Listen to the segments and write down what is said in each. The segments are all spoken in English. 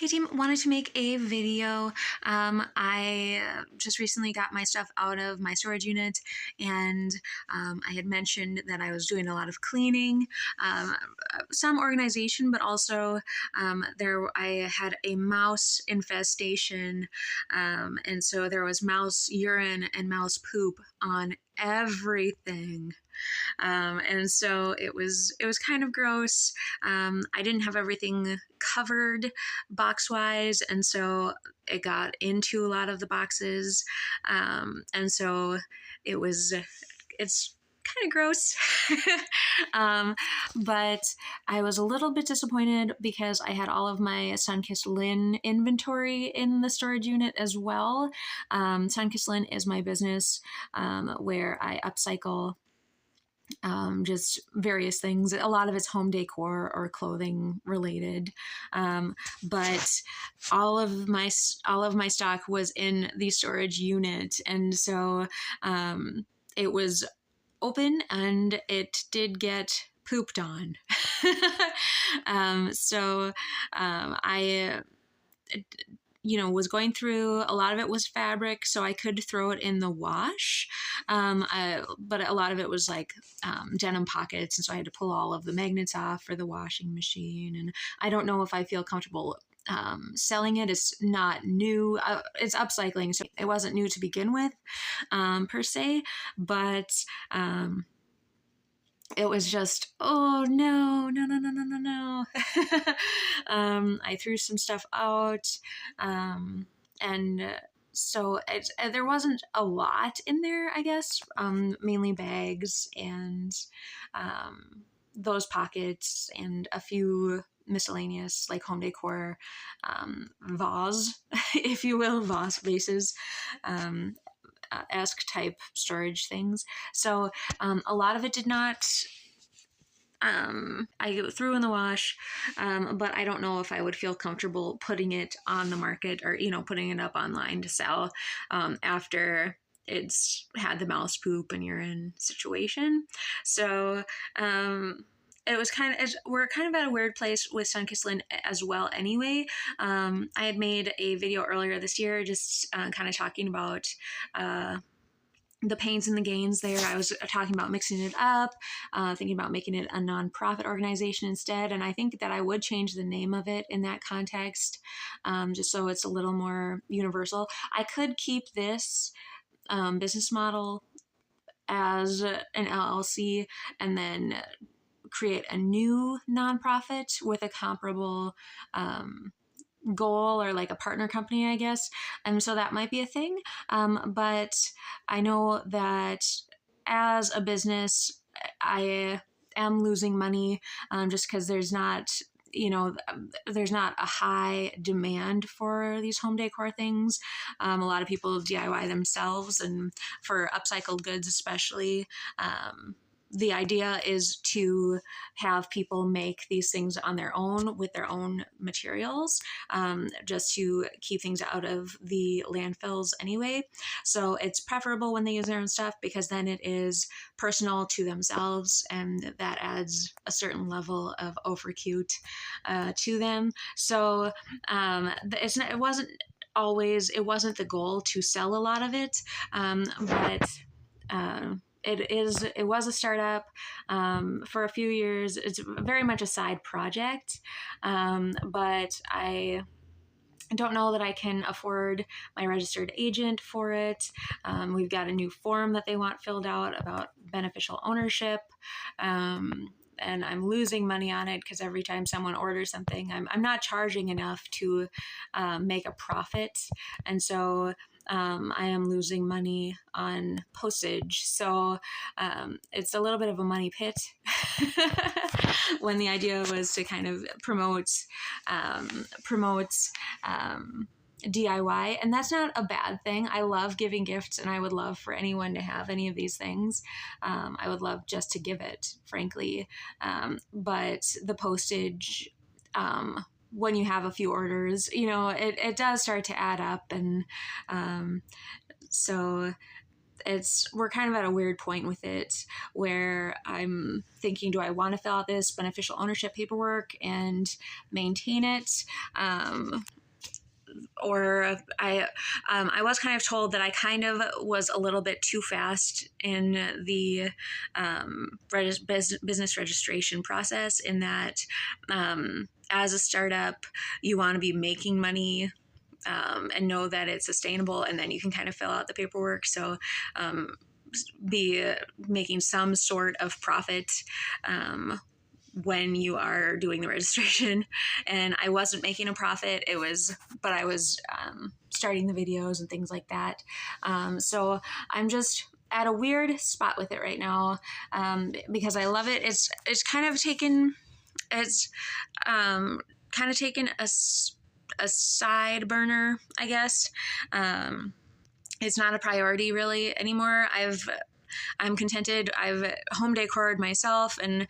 Hey team, wanted to make a video. I just recently got my stuff out of my storage unit, and I had mentioned that I was doing a lot of cleaning, some organization, but also I had a mouse infestation, and so there was mouse urine and mouse poop on everything. And so it was kind of gross. I didn't have everything covered box wise, and so it got into a lot of the boxes. And so it's kind of gross. But I was a little bit disappointed because I had all of my Sunkisst Lyn inventory in the storage unit as well. Sunkisst Lyn is my business where I upcycle just various things. A lot of it's home decor or clothing related, but all of my stock was in the storage unit, and so it was open and it did get pooped on. I was going through, a lot of it was fabric, so I could throw it in the wash. But a lot of it was like denim pockets, and so I had to pull all of the magnets off for the washing machine. And I don't know if I feel comfortable selling it. It's not new. It's upcycling, so it wasn't new to begin with, per se, but it was just, oh no. I threw some stuff out, and so there wasn't a lot in there, I guess, mainly bags and those pockets and a few miscellaneous like home decor vase, if you will, vase vases, esque type storage things. So a lot of it did not, I threw in the wash, but I don't know if I would feel comfortable putting it on the market or, putting it up online to sell after it's had the mouse poop and urine situation. So it was we're kind of at a weird place with Sunkisst Lyn as well anyway. I had made a video earlier this year just kind of talking about the pains and the gains there. I was talking about mixing it up, thinking about making it a nonprofit organization instead. And I think that I would change the name of it in that context, just so it's a little more universal. I could keep this business model as an LLC and then create a new nonprofit with a comparable goal, or like a partner company, I guess. And so that might be a thing. But I know that as a business, I am losing money just because there's not a high demand for these home decor things. A lot of people DIY themselves, and for upcycled goods especially, the idea is to have people make these things on their own with their own materials, just to keep things out of the landfills anyway. So it's preferable when they use their own stuff, because then it is personal to themselves, and that adds a certain level of over cute to them. So it wasn't the goal to sell a lot of it, but it was a startup for a few years. It's very much a side project, but I don't know that I can afford my registered agent for it. We've got a new form that they want filled out about beneficial ownership. And I'm losing money on it because every time someone orders something, I'm not charging enough to make a profit. And so I am losing money on postage. So it's a little bit of a money pit when the idea was to kind of promote DIY. And that's not a bad thing. I love giving gifts, and I would love for anyone to have any of these things. I would love just to give it, frankly. But the postage, when you have a few orders, it does start to add up. And so we're kind of at a weird point with it where I'm thinking, do I want to fill out this beneficial ownership paperwork and maintain it? Or I was kind of told that I kind of was a little bit too fast in the business registration process, in that as a startup, you want to be making money and know that it's sustainable, and then you can kind of fill out the paperwork. So be making some sort of profit when you are doing the registration. And I wasn't making a profit. But I was starting the videos and things like that. So I'm just at a weird spot with it right now, because I love it. It's kind of taken a side burner, I guess. It's not a priority really anymore. I'm contented. I've home decored myself, and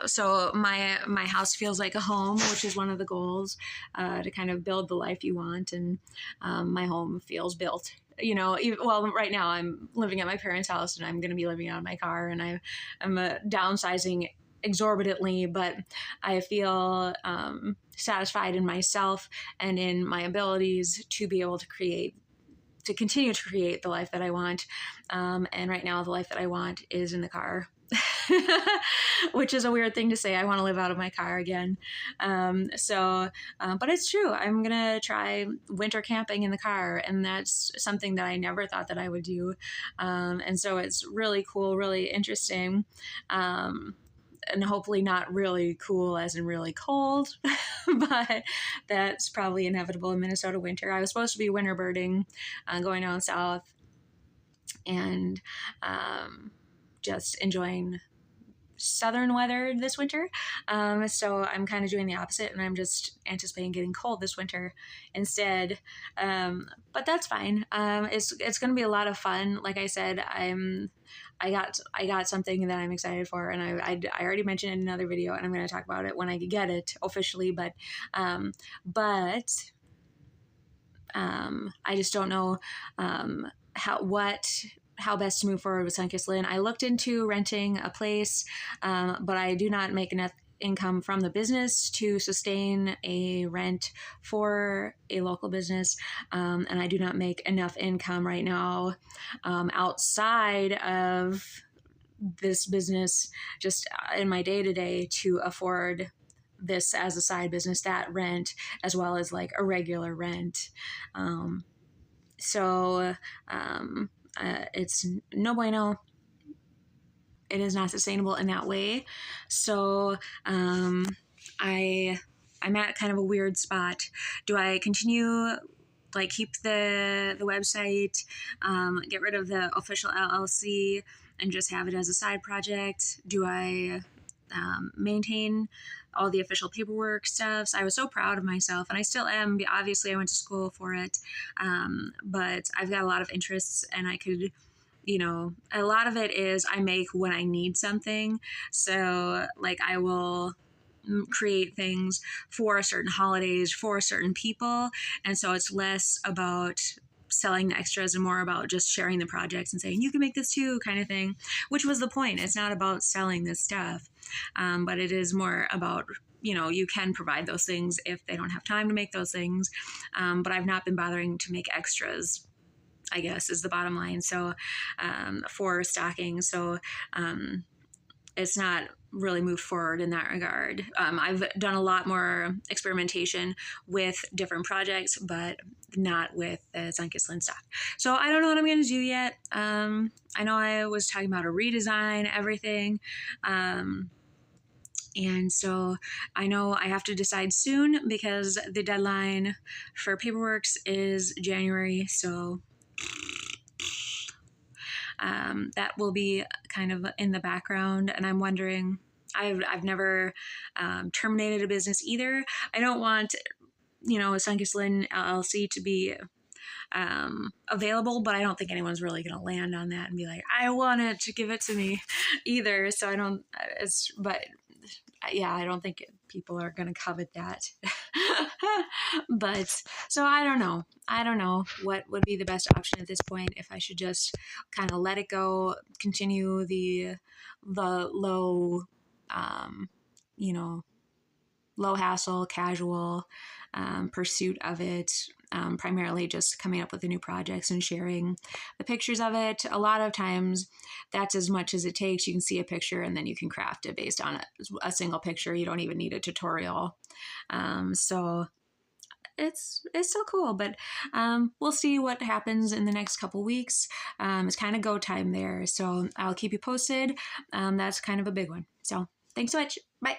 so my house feels like a home, which is one of the goals, to kind of build the life you want. And my home feels built. Well, right now I'm living at my parents' house, and I'm going to be living out of my car, and I'm downsizing exorbitantly, but I feel satisfied in myself and in my abilities to be able to continue to create the life that I want. And right now, the life that I want is in the car, which is a weird thing to say. I want to live out of my car again. But it's true. I'm going to try winter camping in the car, and that's something that I never thought that I would do. And so it's really cool, really interesting. And hopefully not really cool as in really cold, but that's probably inevitable in Minnesota winter. I was supposed to be winter birding, going down south, and just enjoying southern weather this winter. So I'm kind of doing the opposite, and I'm just anticipating getting cold this winter instead. But that's fine. It's going to be a lot of fun. Like I said, I got something that I'm excited for, and I already mentioned in another video, and I'm going to talk about it when I get it officially. But I just don't know how best to move forward with Sunkisst Lyn. I looked into renting a place, but I do not make enough income from the business to sustain a rent for a local business, and I do not make enough income right now outside of this business, just in my day-to-day, to afford this as a side business, that rent, as well as like a regular rent. It's no bueno. It is not sustainable in that way. So I'm at kind of a weird spot. Do I continue, like, keep the website, get rid of the official LLC, and just have it as a side project? Do I maintain all the official paperwork stuff? So I was so proud of myself, and I still am. Obviously, I went to school for it, but I've got a lot of interests, and I could, a lot of it is I make when I need something. So like I will create things for certain holidays, for certain people. And so it's less about selling the extras and more about just sharing the projects and saying, you can make this too, kind of thing, which was the point. It's not about selling this stuff, but it is more about, you can provide those things if they don't have time to make those things. But I've not been bothering to make extras, I guess, is the bottom line. So for stocking. So it's not really moved forward in that regard. I've done a lot more experimentation with different projects, but not with the Sunkisst Lyn stock. So I don't know what I'm going to do yet. I know I was talking about a redesign, everything. And so I know I have to decide soon, because the deadline for paperwork is January. So that will be kind of in the background. And I'm wondering, I've never terminated a business either. I don't want, Sunkisst Lyn LLC to be available, but I don't think anyone's really going to land on that and be like, I want it, to give it to me either. So I don't think people are going to covet that. But so I don't know. I don't know what would be the best option at this point. If I should just kind of let it go, continue the low, um, you know, low hassle, casual pursuit of it. Primarily just coming up with the new projects and sharing the pictures of it. A lot of times, that's as much as it takes. You can see a picture and then you can craft it based on a single picture. You don't even need a tutorial. So it's so cool, but we'll see what happens in the next couple weeks. It's kind of go time there, so I'll keep you posted. That's kind of a big one. So thanks so much. Bye.